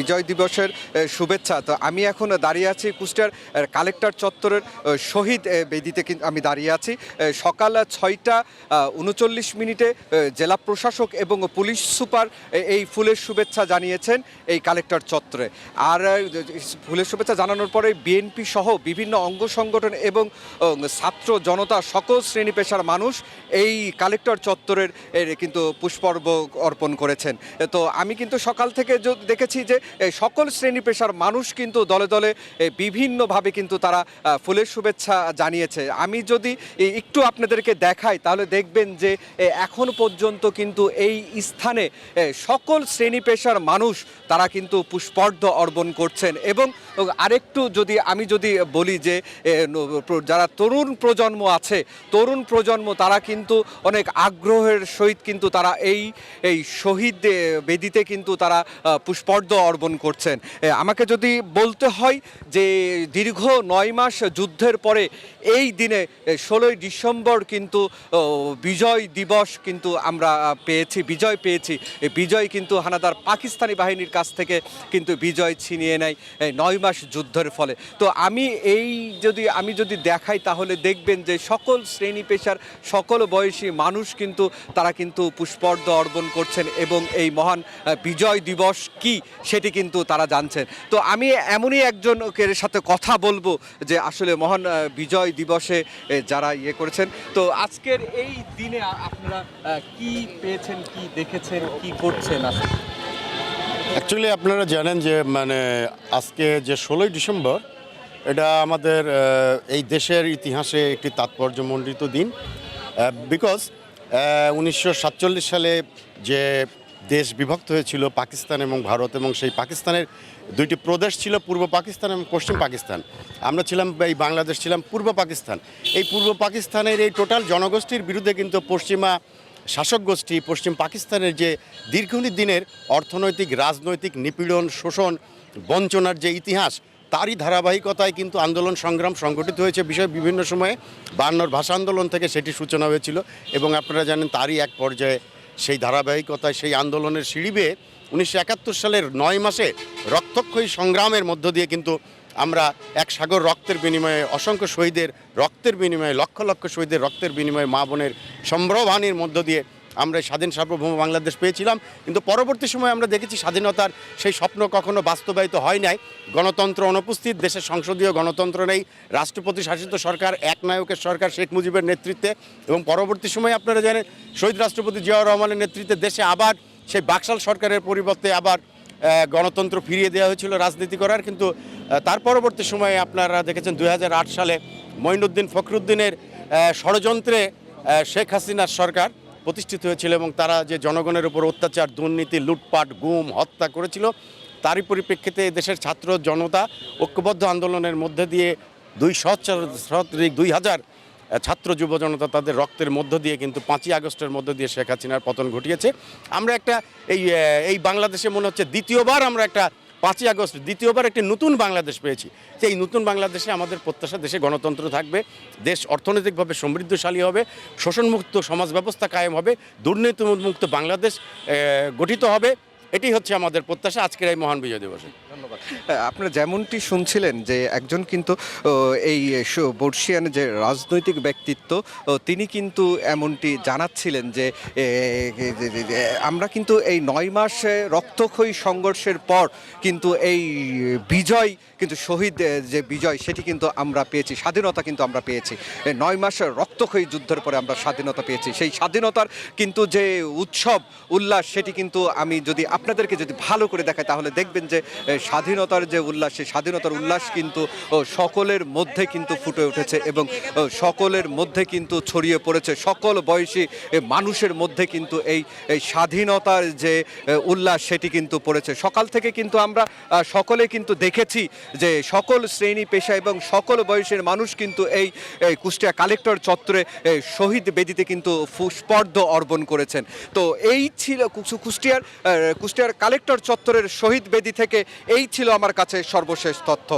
বিজয় দিবসের শুভেচ্ছা। তো আমি এখন দাঁড়িয়ে আছি কুষ্টিয়ার কালেক্টর চত্বরের শহীদ বেদিতে আমি দাঁড়িয়ে আছি। সকাল ৬টা ৩৯ মিনিটে জেলা প্রশাসক এবং পুলিশ সুপার এই ফুলের শুভেচ্ছা জানিয়েছেন এই কালেক্টর চত্বরে। আর ফুলের শুভেচ্ছা জানানোর পরে বিএনপি সহ বিভিন্ন অঙ্গ সংগঠন এবং ছাত্র জনতা সকল শ্রেণী পেশার মানুষ এই কালেক্টর চত্বরের কিন্তু পুষ্পর্ঘ অর্পণ করেছেন। তো আমি কিন্তু সকাল থেকে দেখেছি যে সকল শ্রেণী পেশার মানুষ কিন্তু দলে দলে বিভিন্নভাবে কিন্তু তারা ফুলের শুভেচ্ছা জানিয়েছে। আমি যদি একটু আপনাদেরকে দেখাই তাহলে দেখবেন যে এখন পর্যন্ত কিন্তু এই স্থানে সকল শ্রেণী পেশার মানুষ তারা কিন্তু পুষ্পার্ঘ্য অর্পণ করছেন। এবং আরেকটু আমি যদি বলি যে যারা তরুণ প্রজন্ম আছে, তরুণ প্রজন্ম তারা কিন্তু অনেক আগ্রহের সহিত কিন্তু তারা এই শহীদ বেদিতে কিন্তু তারা পুষ্পার্ঘ্য অর্পণ করছেন। আমাকে যদি বলতে হয় যে দীর্ঘ ৯ মাস যুদ্ধের পরে এই দিনে ১৬ই ডিসেম্বর কিন্তু বিজয় দিবস কিন্তু আমরা বিজয় পেয়েছি। বিজয় কিন্তু হানাদার পাকিস্তানি বাহিনীর কাছ থেকে কিন্তু বিজয় ছিনিয়ে নেয় ৯ মাস যুদ্ধের ফলে। তো আমি যদি দেখাই তাহলে দেখবেন যে সকল শ্রেণী পেশার সকল বয়সী মানুষ কিন্তু তারা কিন্তু পুষ্পার্ঘ্য অর্পণ করছেন এবং এই মহান বিজয় দিবস কি সেটি কিন্তু তারা জানছেন। তো আমি এমনই একজনের সাথে কথা বলবো যে আসলে মহান বিজয় দিবসে যারা করেছেন। তো আজকের এই দিনে আপনারা কি পেয়েছেন, কি দেখেছেন, কি করছেন? অ্যাকচুয়ালি আপনারা জানেন যে আজকে যে ১৬ই ডিসেম্বর এটা আমাদের এই দেশের ইতিহাসে একটি তাৎপর্যমণ্ডিত দিন। বিকজ ১৯৪৭ সালে যে দেশ বিভক্ত হয়েছিল পাকিস্তান এবং ভারত, এবং সেই পাকিস্তানের দুইটি প্রদেশ ছিল, পূর্ব পাকিস্তান এবং পশ্চিম পাকিস্তান। আমরা ছিলাম, এই বাংলাদেশ ছিলাম পূর্ব পাকিস্তান। এই পূর্ব পাকিস্তানের এই টোটাল জনগোষ্ঠীর বিরুদ্ধে কিন্তু পশ্চিমা শাসক গোষ্ঠী পশ্চিম পাকিস্তানের যে দীর্ঘদিনের অর্থনৈতিক রাজনৈতিক নিপীড়ন, শোষণ, বঞ্চনার যে ইতিহাস, তারই ধারাবাহিকতায় কিন্তু আন্দোলন সংগ্রাম সংগঠিত হয়েছে বিভিন্ন সময়ে। ৫২ ভাষা আন্দোলন থেকে সেটি সূচনা হয়েছিল এবং আপনারা জানেন তারই এক পর্যায়ে সেই ধারাবাহিকতায় সেই আন্দোলনের সিঁড়ি বেয়ে ১৯৭১ সালের ৯ মাসে রক্তক্ষয়ী সংগ্রামের মধ্য দিয়ে কিন্তু আমরা এক সাগর রক্তের বিনিময়ে, অসংখ্য শহীদের রক্তের বিনিময়ে, লক্ষ লক্ষ শহীদের রক্তের বিনিময়ে, মা বোনের সম্ভ্রমানির মধ্য দিয়ে আমরা স্বাধীন সার্বভৌম বাংলাদেশ পেয়েছিলাম। কিন্তু পরবর্তী সময়ে আমরা দেখেছি স্বাধীনতার সেই স্বপ্ন কখনো বাস্তবায়িত হয় নাই। গণতন্ত্র অনুপস্থিত, দেশের সংসদীয় গণতন্ত্র নেই, রাষ্ট্রপতি শাসিত সরকার, একনায়কের সরকার শেখ মুজিবের নেতৃত্বে। এবং পরবর্তী সময়ে আপনারা জানেন শহীদ রাষ্ট্রপতি জিয়াউর রহমানের নেতৃত্বে দেশে আবার সেই বাকশাল সরকারের পরিবর্তে আবার গণতন্ত্র ফিরিয়ে দেওয়া হয়েছিল রাজনীতি করার। কিন্তু তার পরবর্তী সময়ে আপনারা দেখেছেন ২০০৮ সালে মঈনুদ্দিন ফখরুদ্দিনের ষড়যন্ত্রে শেখ হাসিনার সরকার প্রতিষ্ঠিত হয়েছিল এবং তারা যে জনগণের উপর অত্যাচার, দুর্নীতি, লুটপাট, গুম, হত্যা করেছিল, তারই পরিপ্রেক্ষিতে দেশের ছাত্র জনতা ঐক্যবদ্ধ আন্দোলনের মধ্যে দিয়ে ২০০০ ছাত্র যুব জনতা তাদের রক্তের মধ্য দিয়ে কিন্তু ৫ই আগস্টের মধ্য দিয়ে শেখ হাসিনার পতন ঘটিয়েছে। আমরা একটা এই বাংলাদেশে মনে হচ্ছে দ্বিতীয়বার আমরা একটা ৫ই আগস্ট দ্বিতীয়বার একটি নতুন বাংলাদেশ পেয়েছি। যে এই নতুন বাংলাদেশে আমাদের প্রত্যাশা দেশে গণতন্ত্র থাকবে, দেশ অর্থনৈতিকভাবে সমৃদ্ধশালী হবে, শোষণমুক্ত সমাজ ব্যবস্থা কায়েম হবে, দুর্নীতিমুক্ত বাংলাদেশ গঠিত হবে। এটি হচ্ছে আমাদের প্রত্যাশা আজকের এই মহান বিজয় দিবসে। ধন্যবাদ। আপনারা যেমনটি শুনছিলেন যে একজন কিন্তু এই বর্ষিয়ান যে রাজনৈতিক ব্যক্তিত্ব, তিনি কিন্তু এমনটি জানাচ্ছিলেন যে আমরা কিন্তু এই ৯ মাস রক্তক্ষয়ী সংঘর্ষের পর কিন্তু এই বিজয় কিন্তু শহীদ যে বিজয় সেটি কিন্তু আমরা পেয়েছি, স্বাধীনতা কিন্তু আমরা পেয়েছি। ৯ মাস রক্তক্ষয়ী যুদ্ধের পরে আমরা স্বাধীনতা পেয়েছি। সেই স্বাধীনতার কিন্তু যে উৎসব উল্লাস সেটি কিন্তু আমি যদি আপনাদেরকে যদি ভালো করে দেখাই তাহলে দেখবেন যে স্বাধীনতার যে উল্লাস, সেই স্বাধীনতার উল্লাস কিন্তু সকলের মধ্যে কিন্তু ফুটে উঠেছে এবং সকলের মধ্যে কিন্তু ছড়িয়ে পড়েছে, সকল বয়সী মানুষের মধ্যে কিন্তু এই স্বাধীনতার যে উল্লাস সেটি কিন্তু পড়েছে। সকাল থেকে কিন্তু আমরা সকলে কিন্তু দেখেছি যে সকল শ্রেণী পেশা এবং সকল বয়সের মানুষ কিন্তু এই কুষ্টিয়া কালেক্টর চত্বরে শহীদ বেদিতে কিন্তু পুষ্পার্ঘ্য অর্পণ করেছেন। তো এই ছিল কুষ্টিয়ার কালেক্টর চত্বরের শহীদ বেদি থেকে এই ছিল আমার কাছে সর্বশেষ তথ্য।